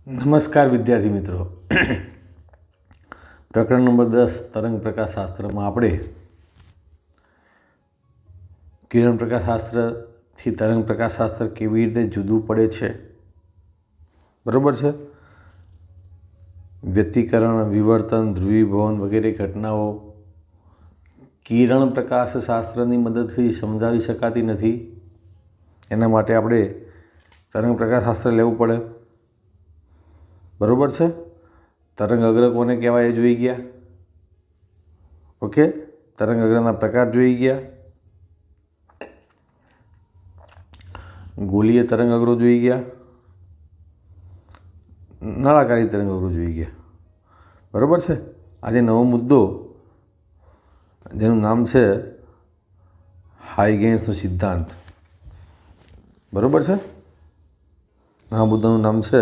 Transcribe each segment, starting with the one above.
નમસ્કાર વિદ્યાર્થી મિત્રો. પ્રકરણ નંબર 10 તરંગ પ્રકાશશાસ્ત્રમાં આપણે કિરણ પ્રકાશશાસ્ત્રથી તરંગ પ્રકાશશાસ્ત્ર કેવી રીતે જુદું પડે છે, બરાબર છે. વ્યતિકરણ, વિવર્તન, ધ્રુવીભવન વગેરે ઘટનાઓ કિરણ પ્રકાશશાસ્ત્રની મદદથી સમજાવી શકાતી નથી. એના માટે આપણે તરંગ પ્રકાશશાસ્ત્ર લેવું પડે, બરાબર છે. તરંગ અગ્ર કોને કહેવાય એ જોઈ ગયા. ઓકે, તરંગ અગ્રના પ્રકાર જોઈ ગયા. ગોલીય તરંગ અગ્રો જોઈ ગયા, નળાકારી તરંગ અગ્રો જોઈ ગયા, બરાબર છે. આજે નવો મુદ્દો જેનું નામ છે હાઇગેન્સનો સિદ્ધાંત, બરાબર છે. આ મુદ્દાનું નામ છે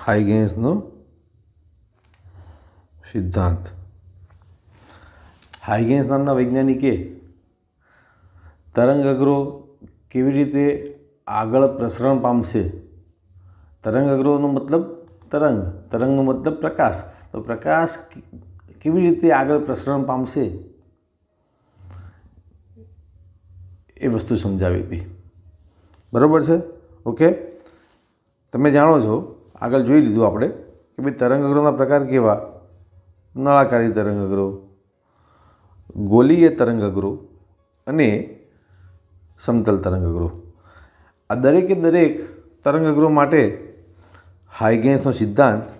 હાઇગેન્સનો સિદ્ધાંત. હાઇગેન્સ નામના વૈજ્ઞાનિકે તરંગ અગ્રો કેવી રીતે આગળ પ્રસરણ પામશે. તરંગ અગ્રોનો મતલબ તરંગ, તરંગનો મતલબ પ્રકાશ. તો પ્રકાશ કેવી રીતે આગળ પ્રસરણ પામશે એ વસ્તુ સમજાવી હતી, બરાબર છે. ઓકે, તમે જાણો છો, આગળ જોઈ લીધું આપણે કે ભાઈ તરંગ અગ્રોના પ્રકાર કેવા: નળાકારી તરંગ અગ્રો, ગોલીય તરંગ અગ્રો અને સમતલ તરંગ અગ્રો. આ દરેકે દરેક તરંગ અગ્રો માટે હાઇગેન્સનો સિદ્ધાંત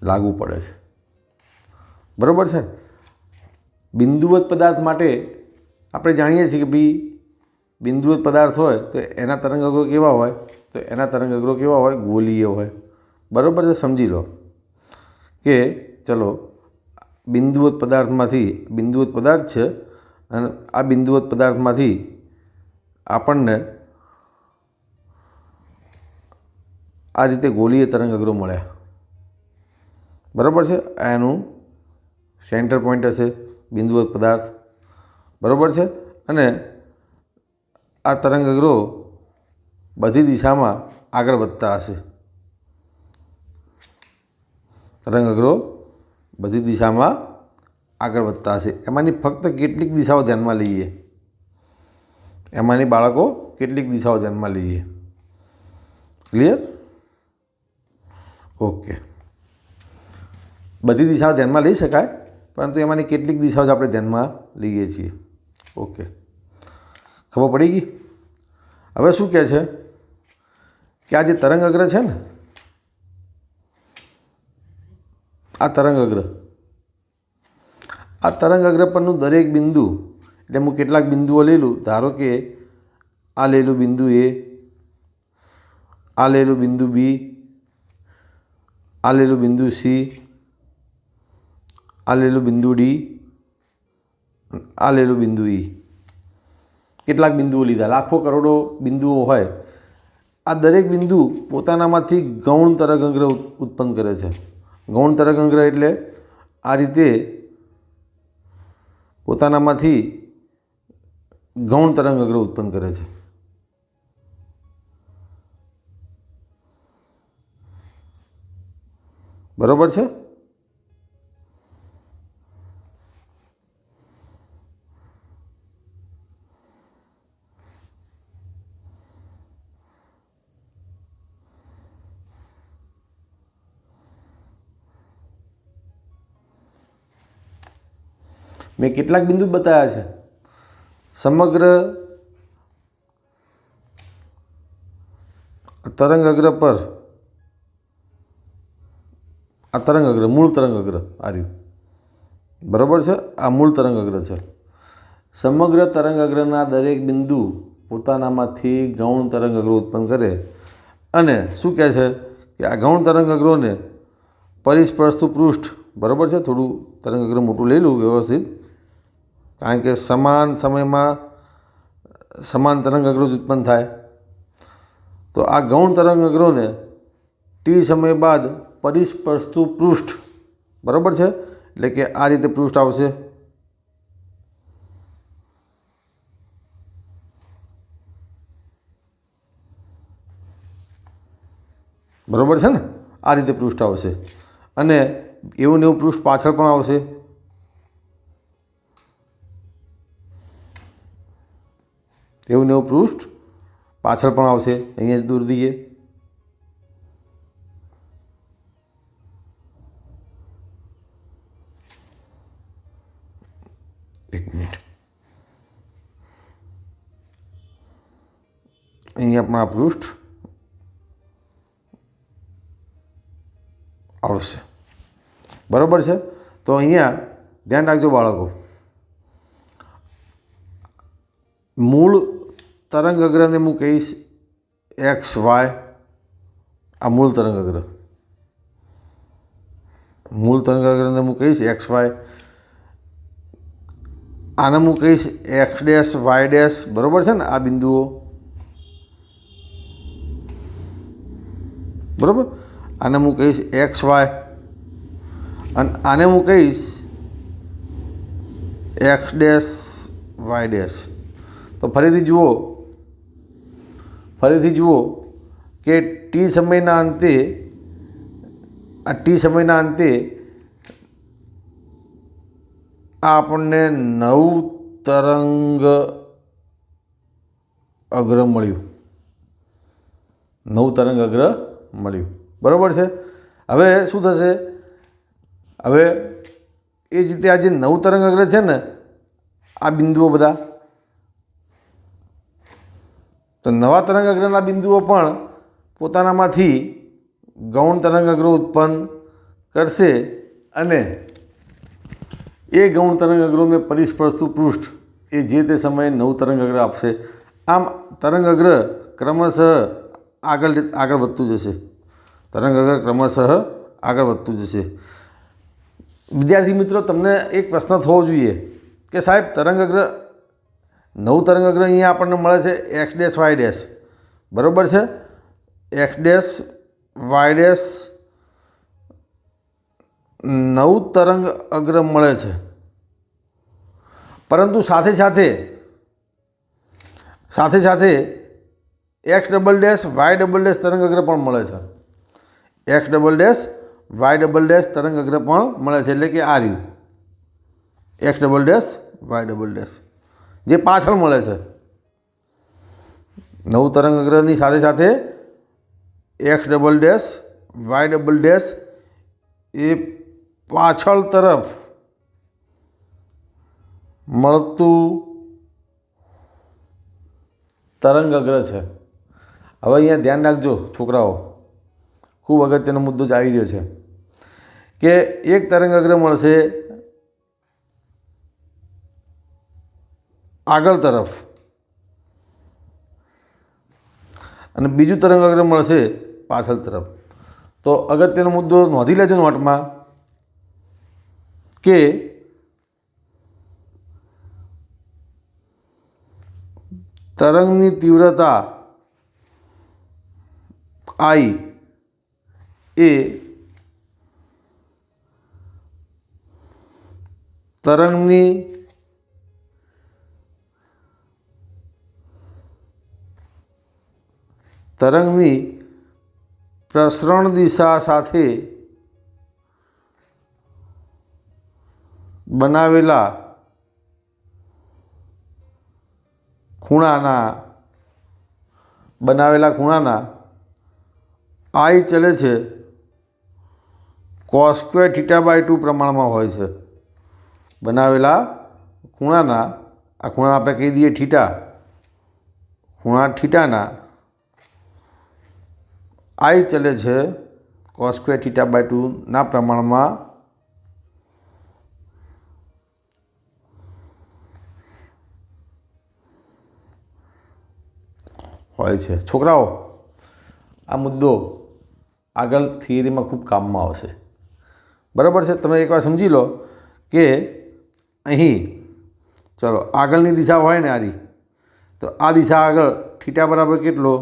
લાગુ પડે છે, બરાબર છે. બિંદુવત પદાર્થ માટે આપણે જાણીએ છીએ કે ભાઈ બિંદુવત પદાર્થ હોય તો એના તરંગ અગ્રો કેવા હોય, તો એના તરંગ અગ્રો કેવા હોય, ગોલીય હોય, બરાબર છે. સમજી લો કે ચલો બિંદુવત પદાર્થમાંથી, બિંદુવત પદાર્થ છે અને આ બિંદુવત પદાર્થમાંથી આપણને આ રીતે ગોલીય તરંગ અગ્રો મળ્યા, બરાબર છે. એનું સેન્ટર પોઈન્ટ હશે બિંદુવત પદાર્થ, બરાબર છે. અને આ તરંગ અગ્રો બધી દિશામાં આગળ વધતા હશે. તરંગ અગ્રો બધી દિશામાં આગળ વધતા હશે. એમાંની ફક્ત કેટલીક દિશાઓ ધ્યાનમાં લઈએ, એમાંની બાળકો કેટલીક દિશાઓ ધ્યાનમાં લઈએ. ક્લિયર? ઓકે, બધી દિશાઓ ધ્યાનમાં લઈ શકાય, પરંતુ એમાંની કેટલીક દિશાઓ જ આપણે ધ્યાનમાં લઈએ છીએ. ઓકે, ખબર પડી ગઈ. હવે શું કહે છે કે આ જે તરંગ અગ્ર છે ને, આ તરંગ અગ્ર, આ તરંગ અગ્ર પરનું દરેક બિંદુ, એટલે હું કેટલાક બિંદુઓ લઈ લઉં. ધારો કે આ લઈ લઉં બિંદુ એ, આ લઈ લઉં બિંદુ બી, આ લઈ લઉં બિંદુ સી, આ લઈ લઉં બિંદુ ડી, આ લઈ લઉં બિંદુ ઈ. કેટલાક બિંદુઓ લીધા, લાખો કરોડો બિંદુઓ હોય. આ દરેક બિંદુ પોતાનામાંથી ગૌણ તરંગ અગ્ર ઉત્પન્ન કરે છે. ગૌણ તરંગ અગ્ર એટલે આ રીતે પોતાનામાંથી ગૌણ તરંગ અગ્ર ઉત્પન્ન કરે છે, બરાબર છે. મેં કેટલાક બિંદુ બતાવ્યા છે. સમગ્ર તરંગ અગ્ર પર આ તરંગ અગ્ર, મૂળ તરંગ અગ્ર આ રહ્યું, બરાબર છે. આ મૂળ તરંગ અગ્ર છે. સમગ્ર તરંગ અગ્રના દરેક બિંદુ પોતાનામાંથી ગૌણ તરંગ અગ્રો ઉત્પન્ન કરે અને શું કહે છે કે આ ગૌણ તરંગ અગ્રોને પરિસ્પર્શતું પૃષ્ઠ, બરાબર છે. થોડું તરંગ અગ્ર મોટું લઈ લઉં વ્યવસ્થિત, કારણ કે સમાન સમયમાં સમાન તરંગ અગ્રો જ ઉત્પન્ન થાય. તો આ ગૌણ તરંગ અગ્રોને ટી સમય બાદ પરિસ્પર્શતું પૃષ્ઠ, બરાબર છે, એટલે કે આ રીતે પૃષ્ઠ આવશે, બરાબર છે ને, આ રીતે પૃષ્ઠ આવશે અને એવું ને એવું પૃષ્ઠ પાછળ પણ આવશે, એવું ને એવું પૃષ્ઠ પાછળ પણ આવશે, અહીંયા જ દૂર દઈએ, એક મિનિટ, અહીંયા પણ આ પૃષ્ઠ આવશે, બરાબર છે। તો અહીંયા ધ્યાન રાખજો બાળકો, મૂળ તરંગ અગ્રને હું કહીશ એક્સ વાય, આ મૂળ તરંગ અગ્ર, મૂળ તરંગ અગ્રને હું કહીશ એક્સ વાય, આને હું કહીશ એક્સ ડેશ વાય ડેશ, બરાબર છે ને, આ બિંદુઓ, બરાબર, આને હું કહીશ એક્સ વાય અને આને હું કહીશ એક્સ ડેશ વાય ડેશ। તો ફરીથી જુઓ કે ટી સમયના અંતે, આ ટી સમયના અંતે આ આપણને નવું તરંગ અગ્ર મળ્યું, નવું તરંગ અગ્ર મળ્યું, બરાબર છે। હવે શું થશે, હવે એ જ રીતે આ જે નવું તરંગ અગ્ર છે ને, આ બિંદુઓ બધા, તો નવા તરંગ અગ્રના બિંદુઓ પણ પોતાનામાંથી ગૌણ તરંગ અગ્રો ઉત્પન્ન કરશે અને એ ગૌણ તરંગ અગ્રોને પરિસ્પર્શતું પૃષ્ઠ એ જે તે સમયે નવું તરંગ અગ્ર આપશે। આમ તરંગ અગ્ર ક્રમશઃ આગળ વધતું જશે, તરંગ અગ્ર ક્રમશઃ આગળ વધતું જશે। વિદ્યાર્થી મિત્રો, તમને એક પ્રશ્ન થવો જોઈએ કે સાહેબ તરંગ અગ્ર, નવું તરંગ અગ્ર અહીંયા આપણને મળે છે એક્સ ડેશ વાય ડેશ, બરાબર છે, એક્સ ડેશ વાય ડેશ નવું તરંગ અગ્ર મળે છે, પરંતુ સાથે સાથે x double dash y double dash તરંગ અગ્ર પણ મળે છે, x double dash y double dash તરંગ અગ્ર પણ મળે છે, એટલે કે આ રહ્યું x double dash y double dash જે પાછળ મળે છે, નવું તરંગ અગ્રની સાથે x double dash y double dash એ પાછળ તરફ મળતું તરંગ અગ્ર છે। હવે અહીંયા ધ્યાન રાખજો છોકરાઓ, ખૂબ અગત્યનો મુદ્દો જ આવી રહ્યો છે કે એક તરંગ અગ્ર મળશે આગળ તરફ અને બીજું તરંગ અગ્ર મળશે પાછળ તરફ। તો અગત્યનો મુદ્દો નોંધી લેજો નોટમાં કે તરંગની તીવ્રતા I એ તરંગની પ્રસરણ દિશા સાથે બનાવેલા ખૂણાના I ચલે છે cos સ્ક્વેર થીટા બાય 2 પ્રમાણમાં હોય છે। બનાવેલા ખૂણાના, આ ખૂણા આપણે કહી દઈએ થીટા, ખૂણા થીટાના I ચલે છે cos સ્ક્વેર થીટા બાય 2 ના પ્રમાણમાં હોય છે। છોકરાઓ, આ મુદ્દો આગળ થિયરીમાં ખૂબ કામમાં આવશે, બરાબર છે। તમે એકવાર સમજી લો કે અહીં ચલો આગળની દિશા હોય ને આરી, તો આ દિશા આગળ થીટા બરાબર કેટલો,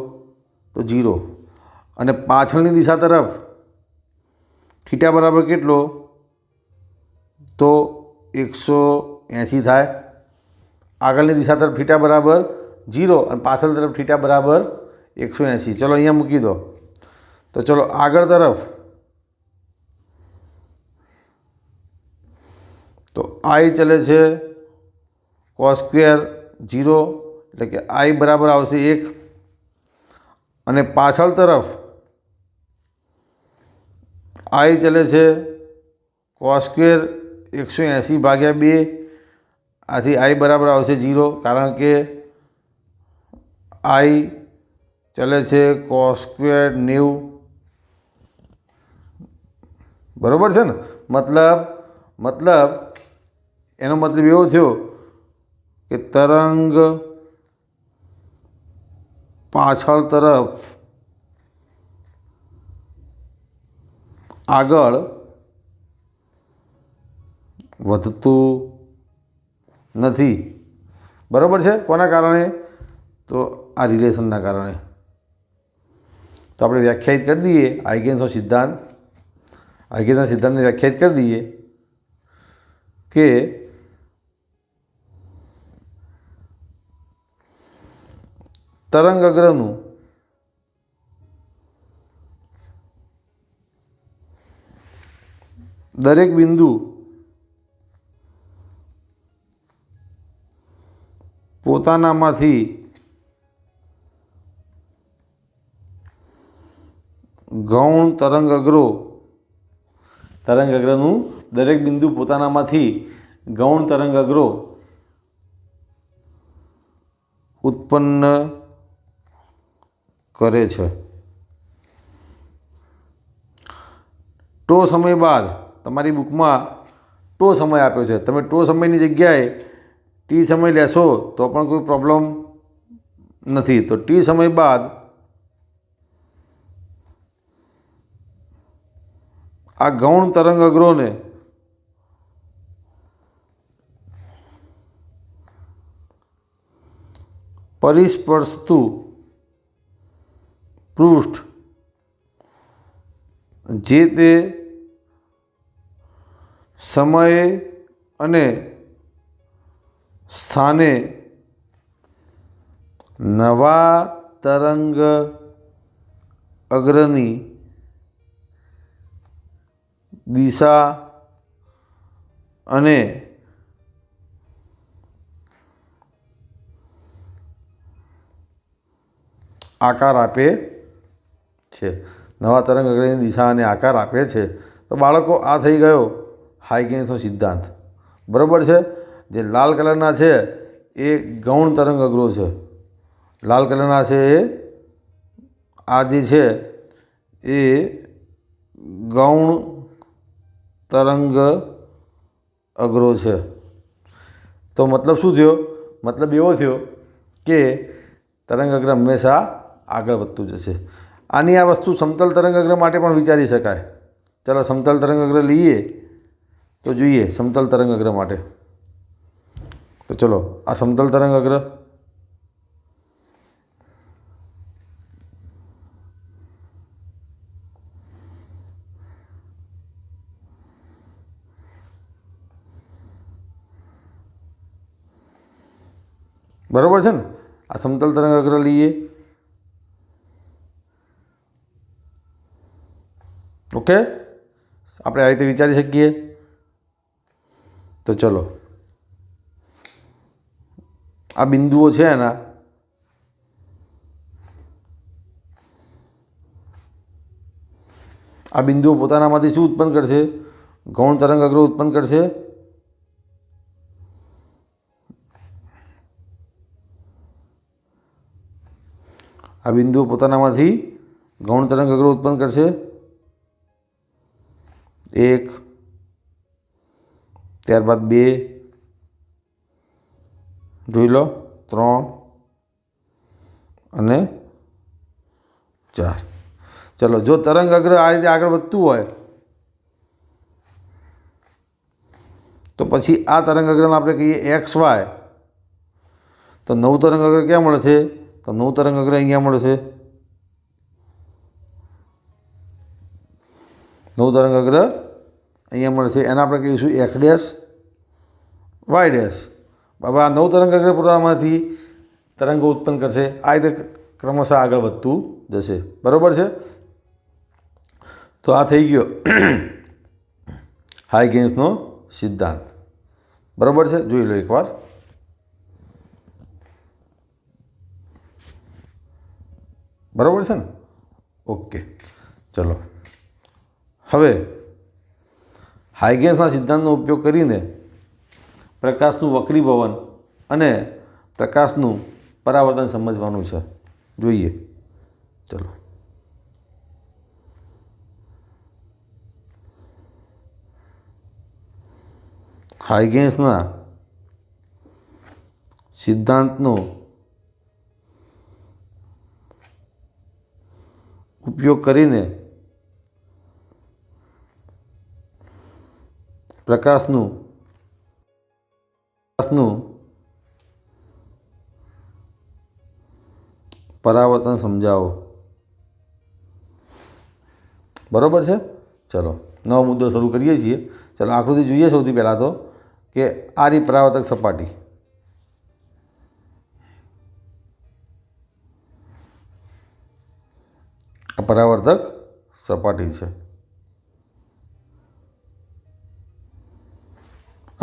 તો તો 0 અને પાછળની દિશા તરફ થીટા બરાબર કેટલો તો 180 થાય। આગળની દિશા તરફ થીટા બરાબર 0 અને પાછળ તરફ થીટા બરાબર 180। ચલો અહીંયા મૂકી દો। તો ચલો આગળ તરફ તો I ચલે છે cos સ્ક્વેર 0 એટલે કે I બરાબર આવશે 1 અને પાછળ તરફ I ચલે છે cos સ્ક્વેર 180 ભાગ્યા 2 આથી I બરાબર આવશે 0 કારણ કે I ચલે છે cos સ્ક્વેર 90 બરાબર છે ને। મતલબ એનો મતલબ એવો થયો કે તરંગ પાછળ તરફ આગળ વધતું નથી। બરાબર છે। કોના કારણે તો આ રિલેશનના કારણે। તો આપણે વ્યાખ્યાયિત કરી દઈએ હાઇગેન્સનો સિદ્ધાંત। હાઇગેન્સના સિદ્ધાંતને વ્યાખ્યાયિત કરી દઈએ કે તરંગ અગ્રનું દરેક બિંદુ પોતાનામાંથી ગૌણ તરંગ અગ્રનું દરેક બિંદુ પોતાનામાંથી ગૌણ તરંગ અગ્રો ઉત્પન્ન કરે છે। ટો સમય બાદ તમારી બુકમાં ટો સમય આપ્યો છે, તમે ટો સમયની જગ્યાએ ટી સમય લેશો તો પણ કોઈ પ્રોબ્લેમ નથી। તો ટી સમય બાદ આ ગૌણ તરંગ અગ્રોને પરિસ્પર્શતું પૃષ્ઠ જે તે સમયે અને સ્થાને નવા તરંગ અગ્રની દિશા અને આકાર આપે છે। નવા તરંગ અગ્રની દિશા અને આકાર આપે છે। તો બાળકો આ થઈ ગયો હાઇગેન્સનો સિદ્ધાંત। બરાબર છે। જે લાલ કલરના છે એ ગૌણ તરંગ અગ્રો છે। લાલ કલરના છે એ આ જે છે એ ગૌણ તરંગ અગ્રો છે। તો મતલબ શું થયો? મતલબ એવો થયો કે તરંગ અગ્ર હંમેશા આગળ વધતું જશે। આની આ વસ્તુ સમતલ તરંગ અગ્ર માટે પણ વિચારી શકાય। ચાલો સમતલ તરંગ અગ્ર લઈએ તો જોઈએ સમતલ તરંગ અગ્ર માટે। તો ચલો આ સમતલ તરંગ અગ્ર બરાબર છે ને। આ સમતલ તરંગ અગ્ર લઈએ। ઓકે, આપણે આ રીતે વિચારી શકીએ। તો ચલો આ બિંદુઓ છે એના આ બિંદુઓ પોતાનામાંથી શું ઉત્પન્ન કરશે? ગૌણ તરંગ અગ્રો ઉત્પન્ન કરશે। આ બિંદુઓ પોતાનામાંથી ગૌણ તરંગ અગ્રો ઉત્પન્ન કરશે। 1, ત્યારબાદ 2, જોઈ લો 3 અને 4। ચલો જો તરંગ અગ્ર આ રીતે આગળ વધતું હોય તો પછી આ તરંગ અગ્રને આપણે કહીએ XY। તો નવું તરંગ અગ્ર ક્યાં મળશે? તો નવું તરંગ અગ્ર અહીંયા મળશે। નવું તરંગ અગ્ર અહીંયા મળશે, એના આપણે કહીશું એક્સ ડેશ વાય ડેશ. હવે આ નવું તરંગ અગ્ર પોતાનામાંથી તરંગો ઉત્પન્ન કરશે. આ રીતે ક્રમશઃ આગળ વધતું જશે. બરાબર છે. તો આ થઈ ગયો હાઇગેન્સનો સિદ્ધાંત. બરાબર છે. જોઈ લો એકવાર. બરાબર છે ને? ઓકે, ચલો. હવે હાઇગેન્સના સિદ્ધાંતનો ઉપયોગ કરીને પ્રકાશનું વક્રીભવન અને પ્રકાશનું પરાવર્તન સમજવાનું છે. જોઈએ, ચલો. હાઇગેન્સના સિદ્ધાંતનો ઉપયોગ કરીને પ્રકાશનું પરાવર્તન સમજાવો. બરાબર છે. ચલો, નવો મુદ્દો શરૂ કરીએ છીએ. ચલો, આકૃતિ જોઈએ. સૌથી પહેલાં તો કે આ રહી પરાવર્તક સપાટી. આ પરાવર્તક સપાટી છે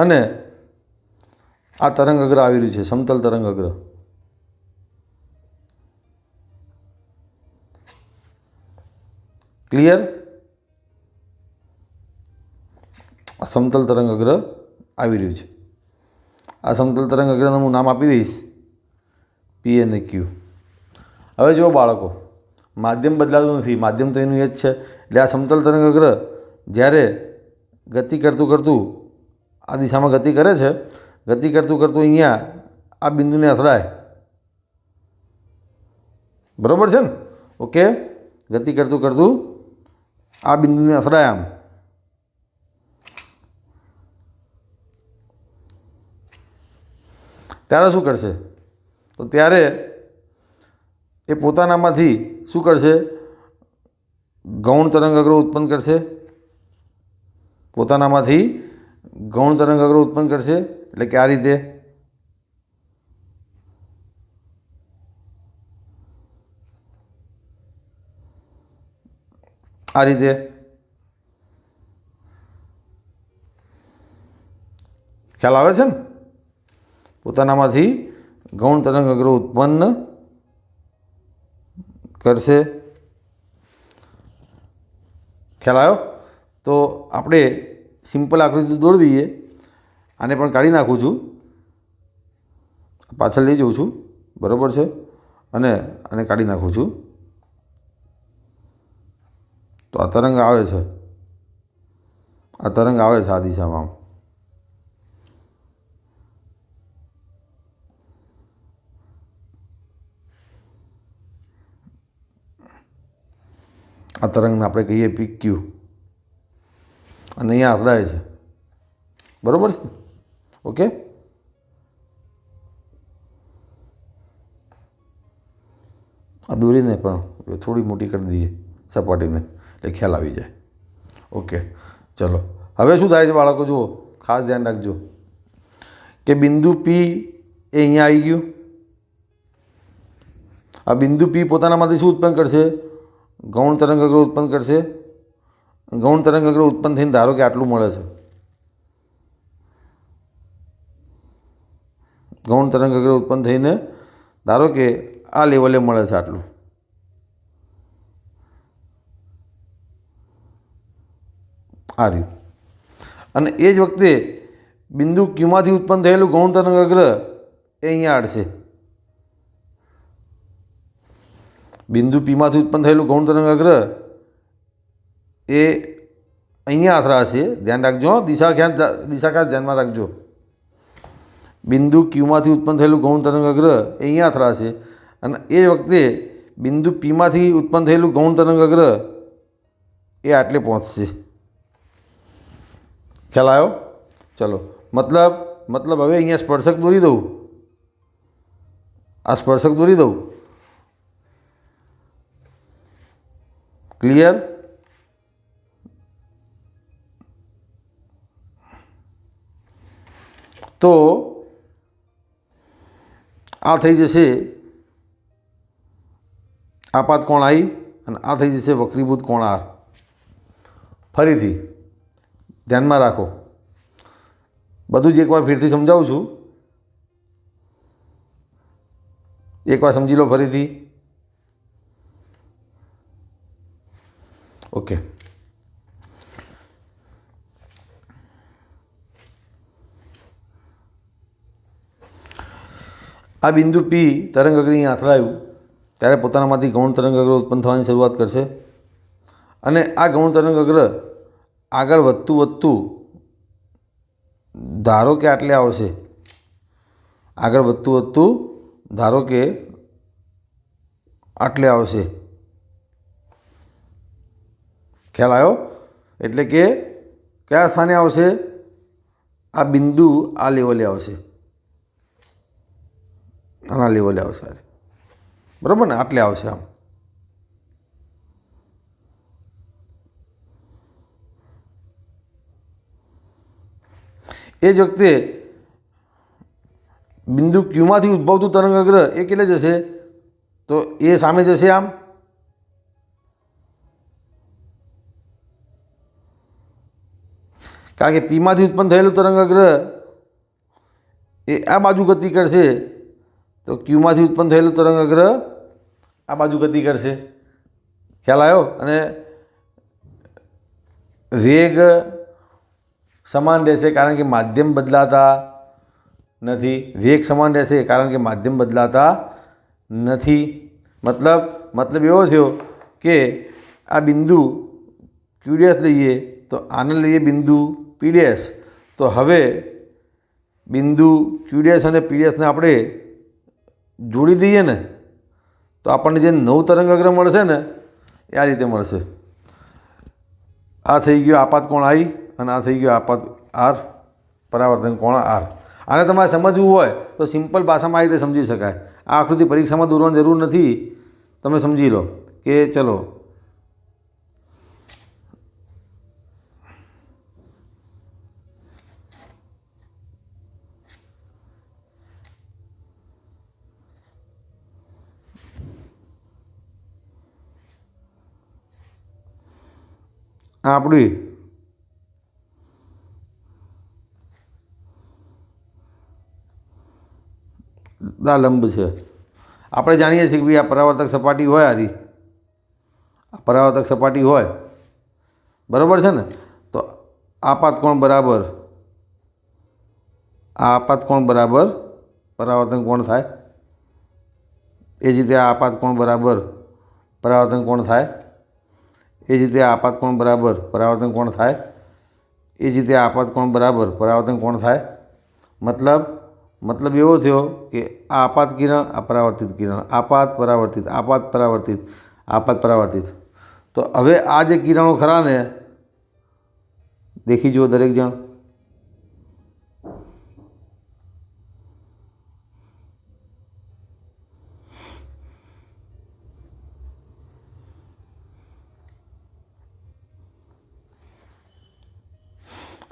અને આ તરંગ અગ્ર આવી રહ્યું છે, સમતલ તરંગ અગ્ર. ક્લિયર? આ સમતલ તરંગ અગ્ર આવી રહ્યું છે. આ સમતલ તરંગ અગ્રનું હું નામ આપી દઈશ પી અને ક્યુ. હવે જુઓ બાળકો, માધ્યમ બદલાતું નથી, માધ્યમ તો એનું એ જ છે. એટલે આ સમતલ તરંગ અગ્ર જ્યારે ગતિ કરતું આ દિશામાં ગતિ કરે છે, ગતિ કરતું અહીંયા આ બિંદુને અથડાય. બરાબર છે ને? ઓકે, ગતિ કરતું આ બિંદુને અથડાય આમ. ત્યારે શું કરશે? તો ત્યારે એ પોતાનામાંથી શું કરશે? ગૌણ તરંગ અગ્ર ઉત્પન્ન કરશે. પોતાનામાંથી ગૌણ તરંગ અગ્ર ઉત્પન્ન કરશે. એટલે કે આ રીતે ખ્યાલ આવે છે ને? પોતાનામાંથી ગૌણ તરંગ અગ્ર ઉત્પન્ન કરશે. ખ્યાલ આવ્યો? તો આપણે સિમ્પલ આકૃતિ દોરી દઈએ. આને પણ કાઢી નાખું છું, પાછળ લઈ જઉં છું. બરાબર છે? અને આને કાઢી નાખું છું. તો આ તરંગ આવે છે, આ તરંગ આવે છે આ દિશામાં. આ તરંગને આપણે કહીએ પી ક્યુ અને અહીંયા અથડાય છે. બરાબર છે? ઓકે, આ દોરીને પણ થોડી મોટી કરી દઈએ સપાટીને, એટલે ખ્યાલ આવી જાય. ઓકે, ચલો. હવે શું થાય છે બાળકો? જુઓ, ખાસ ધ્યાન રાખજો કે બિંદુ પી એ અહીંયા આવી ગયું. આ બિંદુ પી પોતાનામાંથી શું ઉત્પન્ન કરશે? ગૌણ તરંગ અગ્ર ઉત્પન્ન કરશે. ગૌણ તરંગ અગ્ર ઉત્પન્ન થઈને ધારો કે આટલું મળે છે. ગૌણ તરંગ અગ્ર ઉત્પન્ન થઈને ધારો કે આ લેવલે મળે છે આટલું. આ રહ્યું. અને એ જ વખતે બિંદુ ક્યુમાંથી ઉત્પન્ન થયેલું ગૌણ તરંગ અગ્ર એ અહીંયા અડશે. બિંદુ પીમાંથી ઉત્પન્ન થયેલું ગૌણ તરંગ અગ્ર એ અહીંયા અથડાશે. ધ્યાન રાખજો, દિશા ખાસ ધ્યાનમાં રાખજો. બિંદુ ક્યુમાંથી ઉત્પન્ન થયેલું ગૌણ તરંગ અગ્ર એ અહીંયા અથડાશે અને એ વખતે બિંદુ પીમાંથી ઉત્પન્ન થયેલું ગૌણ તરંગ અગ્ર એ આટલે પહોંચશે. ખ્યાલ આવ્યો? ચલો, મતલબ હવે અહીંયા સ્પર્શક દોરી દઉં. આ સ્પર્શક દોરી દઉં. ક્લિયર? તો આ થઈ જશે આપાત કોણ આઈ અને આ થઈ જશે વક્રીભૂત કોણ આર. ફરીથી ધ્યાનમાં રાખો, બધું જ એકવાર ફરીથી સમજાવું છું, એકવાર સમજી લો ફરીથી. ઓકે, આ બિંદુ પી તરંગ અગ્ર અહીં અથડાયું ત્યારે પોતાનામાંથી ગૌણ તરંગ અગ્ર ઉત્પન્ન થવાની શરૂઆત કરશે અને આ ગૌણ તરંગ અગ્ર આગળ વધતું ધારો કે આટલે આવશે, આગળ વધતું ધારો કે આટલે આવશે. ખ્યાલ આવ્યો? એટલે કે કયા સ્થાને આવશે? આ બિંદુ આ લેવલે આવશે, આના લેવલે આવશે, બરાબર ને? આટલે આવશે આમ. એ જ વખતે બિંદુ ક્યુમાંથી ઉદ્ભવતું તરંગ અગ્ર એ કેટલે જશે? તો એ સામે જશે આમ, કારણ કે પીમાંથી ઉત્પન્ન થયેલું તરંગ અગ્ર એ આ બાજુ ગતિ કરશે, તો ક્યુમાંથી ઉત્પન્ન થયેલું તરંગ અગ્ર આ બાજુ ગતિ કરશે. ખ્યાલ આવ્યો? અને વેગ સમાન રહેશે કારણ કે માધ્યમ બદલાતા નથી. વેગ સમાન રહેશે કારણ કે માધ્યમ બદલાતા નથી. મતલબ એવો થયો કે આ બિંદુ ક્યુ ડેશ લઈએ તો આને લઈએ બિંદુ પી ડેશ, તો હવે બિંદુ ક્યુ ડેશ અને પી ડેશને આપણે જોડી દઈએ ને તો આપણને જે નવું તરંગ અગ્ર મળશે ને એ આ રીતે મળશે. આ થઈ ગયો આપાત કોણ આઈ અને આ થઈ ગયો આપાત આર, પરાવર્તન કોણ આર. આને તમારે સમજવું હોય તો સિમ્પલ ભાષામાં આ રીતે સમજી શકાય. આ આકૃતિ પરીક્ષામાં દોરવાની જરૂર નથી, તમે સમજી લો કે ચલો આપણી આ લંબ છે. આપણે જાણીએ છીએ કે ભાઈ આ પરાવર્તક સપાટી હોય, આ પરાવર્તક સપાટી હોય, બરાબર છે ને? તો આપાત કોણ બરાબર આપાત કોણ બરાબર પરાવર્તન કોણ થાય. એ જ રીતે આપાત કોણ બરાબર પરાવર્તન કોણ થાય. એ જ રીતે આપાત કોણ બરાબર પરાવર્તન કોણ થાય. એ જ રીતે આપાત કોણ બરાબર પરાવર્તન કોણ થાય. મતલબ એવો થયો કે આ આપાત કિરણ, આ પરાવર્તિત કિરણ, આપાત પરાવર્તિત, આપાત પરાવર્તિત, આપાત પરાવર્તિત. તો હવે આ જે કિરણો ખરા ને, દેખી જુઓ દરેક જણ,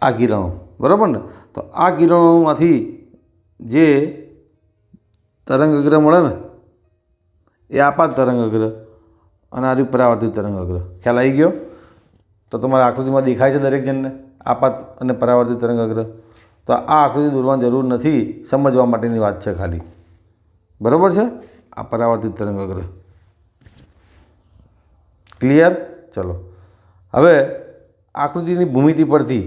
આ કિરણો, બરાબર ને? તો આ કિરણોમાંથી જે તરંગ અગ્ર મળે ને એ આપાત તરંગ અગ્ર અને આ પરાવર્તિત તરંગ અગ્ર. ખ્યાલ આવી ગયો? તો તમારા આકૃતિમાં દેખાય છે દરેક જણને આપાત અને પરાવર્તિત તરંગ અગ્ર. તો આ આકૃતિ દોરવાની જરૂર નથી, સમજવા માટેની વાત છે ખાલી, બરાબર છે? આ પરાવર્તિત તરંગ અગ્ર. ક્લિયર? ચલો હવે આકૃતિની ભૂમિતિ પરથી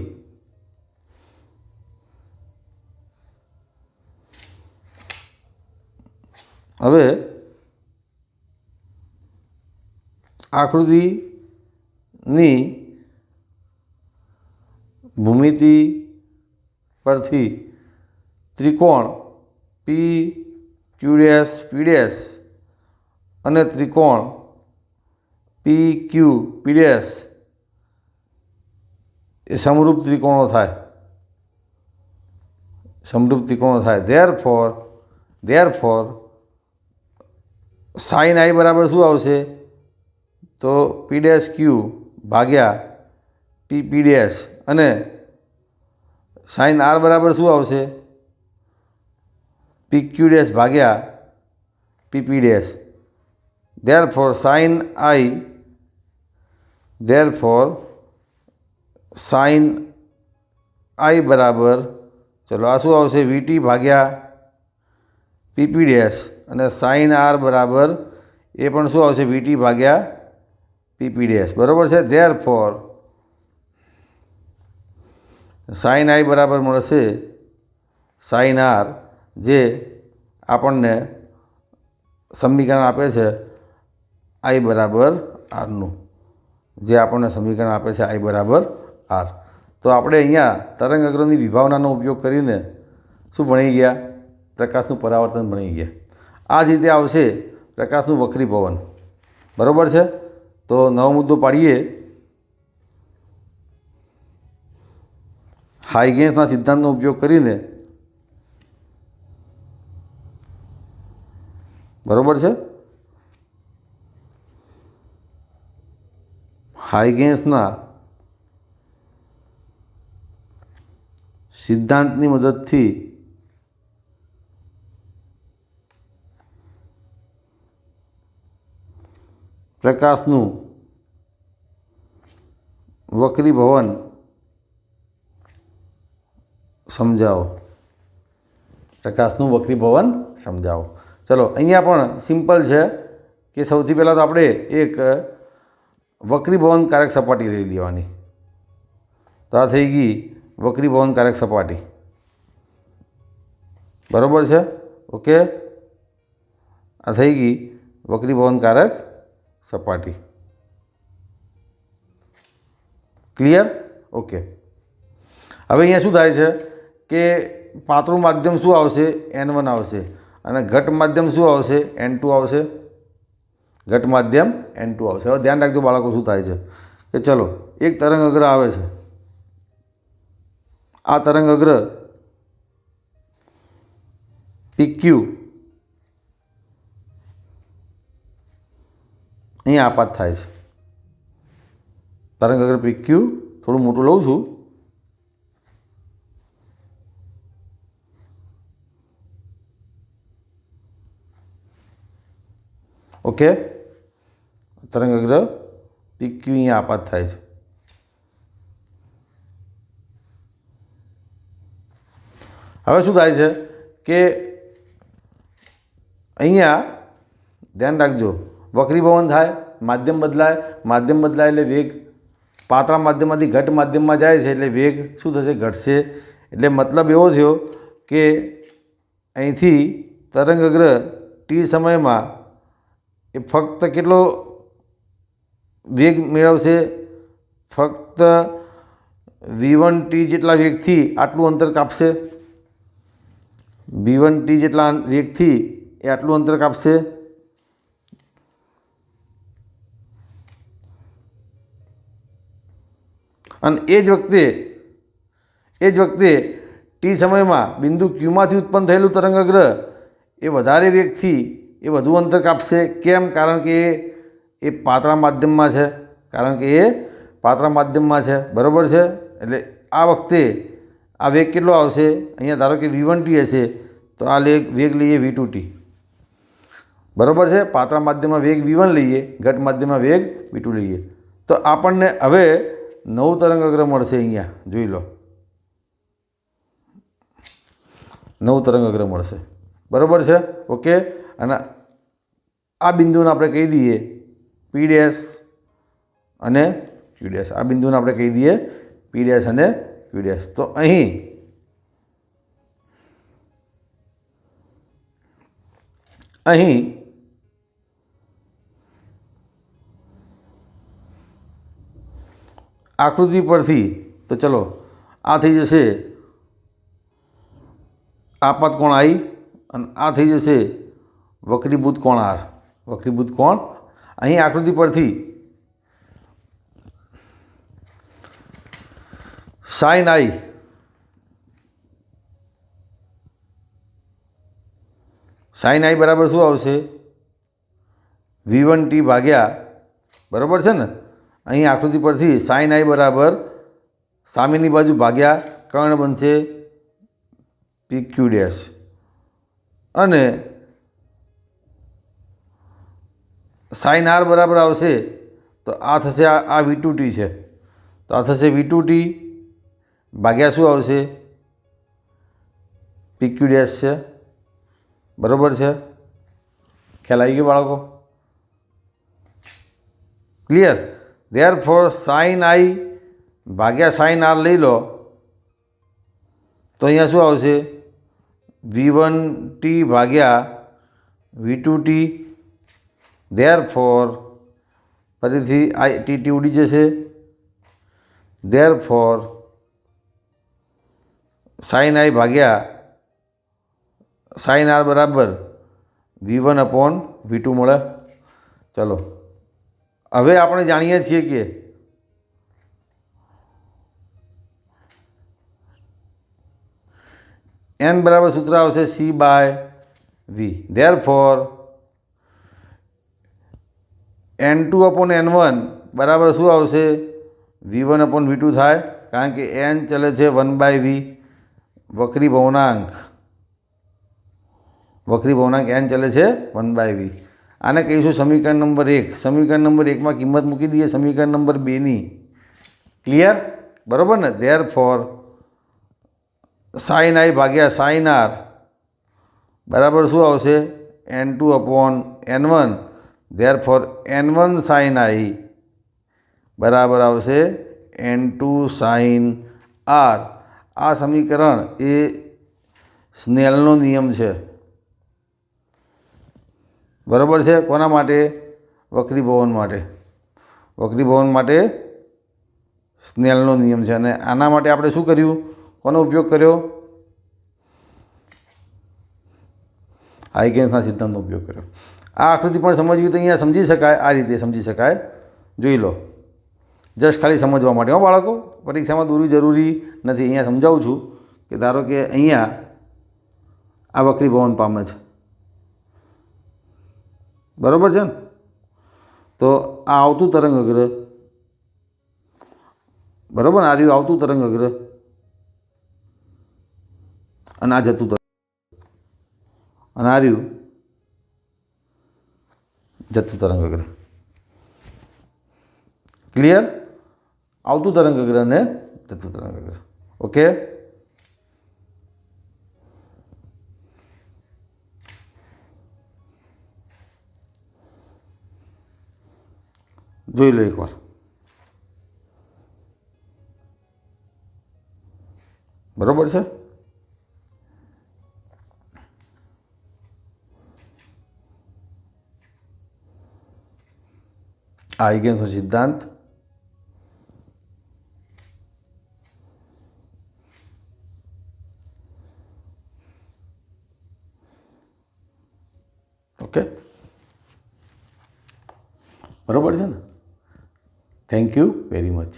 હવે આકૃતિની ભૂમિતિ પરથી ત્રિકોણ પી ક્યુ ડેશ પી ડેશ અને ત્રિકોણ પી ક્યુ પી ડેશ એ સમરૂપ ત્રિકોણો થાય, સમરૂપ ત્રિકોણો થાય. ધેરફોર સાઇન આઈ બરાબર શું આવશે? તો પી ડેશ ક્યુ ભાગ્યા પી પી ડેશ, અને સાઇન આર બરાબર શું આવશે? પી ક્યુ ડેશ ભાગ્યા પીપી ડેશ. ધેરફોર સાઇન આઈ બરાબર, ચલો આ શું આવશે, વીટી ભાગ્યા પીપી ડેશ, અને સાઇન આર બરાબર એ પણ શું આવશે, વીટી ભાગ્યા પીપી ડેશ. બરાબર છે. ધેરફોર સાઇન આઈ બરાબર મળશે સાઇન આર, જે આપણને સમીકરણ આપે છે આઈ બરાબર આરનું, જે આપણને સમીકરણ આપે છે આઈ બરાબર આર. તો આપણે અહીંયા તરંગ અગ્રની વિભાવનાનો ઉપયોગ કરીને શું ભણી ગયા, પ્રકાશનું પરાવર્તન ભણી ગયા. આ જ રીતે આવશે પ્રકાશનું વક્રીભવન. બરાબર છે. તો નવો મુદ્દો પાડીએ. હાઇગેન્સના સિદ્ધાંતનો ઉપયોગ કરીને, બરાબર છે, હાઇગેન્સના સિદ્ધાંતની મદદથી પ્રકાશનું વક્રીભવન સમજાવો. પ્રકાશનું વક્રીભવન સમજાવો. ચલો અહીંયા પણ સિમ્પલ છે કે સૌથી પહેલાં તો આપણે એક વક્રીભવનકારક સપાટી લઈ લેવાની. તો આ થઈ ગઈ વક્રીભવનકારક સપાટી. બરાબર છે. ઓકે, આ થઈ ગઈ વક્રીભવનકારક સપાટી. ક્લિયર? ઓકે. હવે અહીંયા શું થાય છે કે પાતળું માધ્યમ શું આવશે, N1 આવશે, અને ઘટ માધ્યમ શું આવશે, N2 આવશે. ઘટ માધ્યમ N2 આવશે. હવે ધ્યાન રાખજો બાળકો, શું થાય છે કે ચલો એક તરંગ અગ્ર આવે છે. આ તરંગ અગ્ર PQ અહીંયા આપાત થાય છે. તરંગ અગ્ર PQ થોડું મોટું લઉં છું. ઓકે, તરંગ અગ્ર PQ અહીંયા આપાત થાય છે. હવે શું થાય છે કે અહીંયા ધ્યાન રાખજો, વક્રીભવન થાય, માધ્યમ બદલાય, માધ્યમ બદલાય એટલે વેગ પાતળા માધ્યમમાંથી ઘટ માધ્યમમાં જાય છે એટલે વેગ શું થશે, ઘટશે. એટલે મતલબ એવો થયો કે અહીંથી તરંગ અગ્ર ટી સમયમાં એ ફક્ત કેટલો વેગ મેળવશે, ફક્ત V1t જેટલા વેગથી આટલું અંતર કાપશે. V1t જેટલા વેગથી એ આટલું અંતર કાપશે. અને એ જ વખતે ટી સમયમાં બિંદુ ક્યુમાંથી ઉત્પન્ન થયેલું તરંગ અગ્ર એ વધારે વેગથી એ વધુ અંતર કાપશે. કેમ? કારણ કે એ પાતળા માધ્યમમાં છે. બરાબર છે. એટલે આ વખતે આ વેગ કેટલો આવશે, અહીંયા ધારો કે V1t હશે તો આ વેગ લઈએ V2t. બરાબર છે. પાતળા માધ્યમમાં વેગ V1 લઈએ, ઘટ માધ્યમમાં વેગ V2 લઈએ. તો આપણને હવે નવું તરંગ અગ્ર મળશે. અહીંયા જોઈ લો, નવું તરંગ અગ્ર મળશે. બરાબર છે. ઓકે, અને આ બિંદુને આપણે કહી દઈએ P ડેશ અને Q ડેશ. આ બિંદુને આપણે કહી દઈએ P ડેશ અને Q ડેશ. તો અહીં આકૃતિ પરથી તો ચલો આ થઈ જશે આપાત કોણ I, અને આ થઈ જશે વક્રીભૂત કોણ R. વક્રીભૂત કોણ અહીં આકૃતિ પરથી સાઇન I બરાબર શું આવશે, V1t ભાગ્યા, બરાબર છે ને, અહીં આકૃતિ પરથી સાઇન I બરાબર સામેની બાજુ ભાગ્યા કર્ણ બનશે PQ ડેશ. અને સાઇન આર બરાબર આવશે તો આ થશે, આ V2t છે તો આ થશે V2t ભાગ્યા શું આવશે, PQ ડેશ છે. બરાબર છે? ખ્યાલ આવી ગયો બાળકો? ક્લિયર? ધેરફોર સાઇન આઈ ભાગ્યા સાઇન આર લઈ લો તો અહીંયા શું આવશે, V1t ભાગ્યા V2t. ધેરફોર ફરીથી આ ટી ઉડી જશે. ધેરફોર સાઇન આઈ ભાગ્યા સાઇન આર બરાબર V1/V2 મળે. ચલો હવે આપણે જાણીએ છીએ કે n બરાબર સૂત્ર આવશે C/V. ધેરફોર N2/N1 બરાબર શું આવશે, V1/V2 થાય, કારણ કે n ચલે છે 1/V. વક્રી ભવનાંક n ચલે છે 1/V. આને કહીશું સમીકરણ નંબર 1. સમીકરણ નંબર 1માં કિંમત મૂકી દઈએ સમીકરણ નંબર 2ની. ક્લિયર? બરાબર ને? ધેરફોર સાઇન આઈ ભાગ્યા સાઇન આર બરાબર શું આવશે, N2/N1. ધેરફોર N1 સાઇન આઈ બરાબર આવશે N2 સાઇન આર. આ સમીકરણ એ સ્નેલનો નિયમ છે. બરાબર છે? કોના માટે? વક્રીભવન માટે. વક્રીભવન માટે સ્નેલનો નિયમ છે. અને આના માટે આપણે શું કર્યું? કોનો ઉપયોગ કર્યો? હાઇગેન્સના સિદ્ધાંતનો ઉપયોગ કર્યો. આ આકૃતિ પણ સમજવી તો અહીંયા સમજી શકાય, આ રીતે સમજી શકાય. જોઈ લો, જસ્ટ ખાલી સમજવા માટે હો બાળકો, પરીક્ષામાં દોરવી જરૂરી નથી. અહીંયા સમજાવું છું કે ધારો કે અહીંયા આ વક્રીભવન પામે છે. બરાબર છે ને? તો આ આવતું તરંગ અગ્ર, બરાબર ને? આ રહ્યું આવતું તરંગ અગ્ર અને આ જતું તરંગ, અને આ રહ્યું જતું તરંગ અગ્ર. ક્લિયર? આવતું તરંગ અગ્ર અને જતું તરંગ અગ્ર. ઓકે? જોઈ લો એકવાર. બરાબર છે? આ હાઇગેન્સનો સિદ્ધાંત. ઓકે? બરાબર છે ને? Thank you very much.